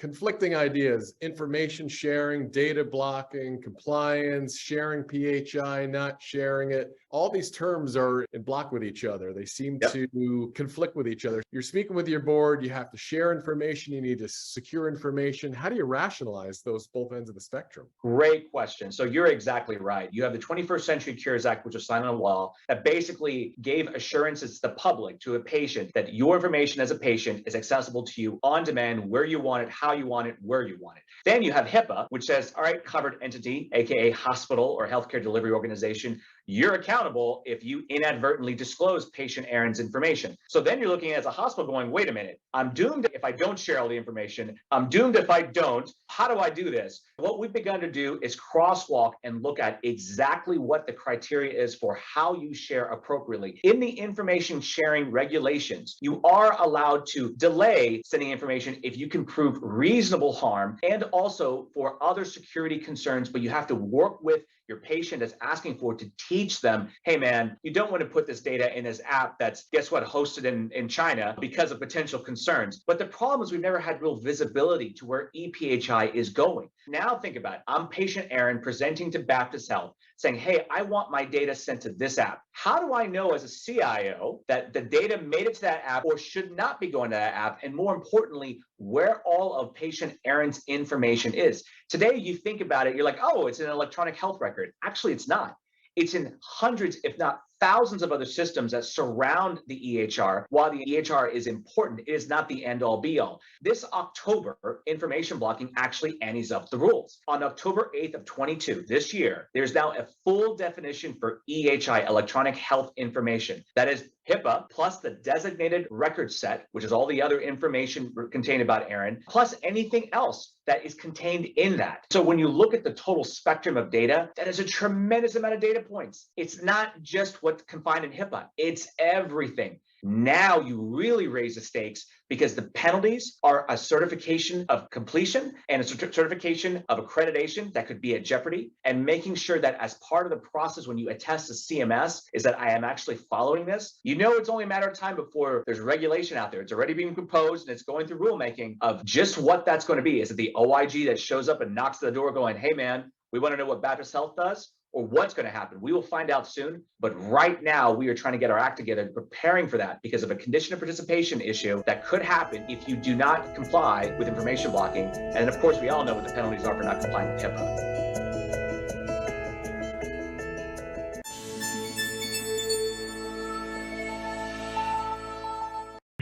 conflicting ideas, information sharing, data blocking, compliance, sharing PHI, not sharing it. All these terms are in block with each other. They seem to conflict with each other. You're speaking with your board, you have to share information, you need to secure information. How do you rationalize those both ends of the spectrum? Great question. So you're exactly right. You have the 21st Century Cures Act, which was signed into law, that basically gave assurances to the public, to a patient, that your information as a patient is accessible to you on demand, where you want it, how you want it, where you want it. Then you have HIPAA, which says, all right, covered entity, aka hospital or healthcare delivery organization, you're accountable if you inadvertently disclose patient Aaron's information. So then you're looking at as a hospital going, wait a minute, I'm doomed if I don't share all the information. I'm doomed if I don't. How do I do this? What we've begun to do is crosswalk and look at exactly what the criteria is for how you share appropriately. In the information sharing regulations, you are allowed to delay sending information if you can prove reasonable harm and also for other security concerns, but you have to work with your patient that's asking for it to teach them, hey man, you don't want to put this data in this app that's, guess what, hosted in China because of potential concerns. But the problem is we've never had real visibility to where ePHI is going. Now think about it. I'm patient Aaron presenting to Baptist Health saying, hey, I want my data sent to this app. How do I know as a CIO that the data made it to that app or should not be going to that app? And more importantly, where all of patient Aaron's information is. Today, you think about it, you're like, oh, it's an electronic health record. Actually, it's not. It's in hundreds, if not thousands of other systems that surround the EHR. While the EHR is important, it is not the end all be all. This October, information blocking actually antes up the rules. On October 8th of 22, this year, there's now a full definition for EHI, electronic health information. That is HIPAA plus the designated record set, which is all the other information contained about Aaron, plus anything else that is contained in that. So when you look at the total spectrum of data, that is a tremendous amount of data points. It's not just what's confined in HIPAA, it's everything. Now you really raise the stakes because the penalties are a certification of completion and a certification of accreditation that could be at jeopardy, and making sure that as part of the process when you attest to CMS is that I am actually following this. You know, it's only a matter of time before there's regulation out there. It's already being proposed and it's going through rulemaking of just what that's going to be. Is it the OIG that shows up and knocks at the door going, hey man, we want to know what Baptist Health does? Or what's going to happen? We will find out soon. But right now, we are trying to get our act together, preparing for that because of a condition of participation issue that could happen if you do not comply with information blocking. And of course, we all know what the penalties are for not complying with HIPAA.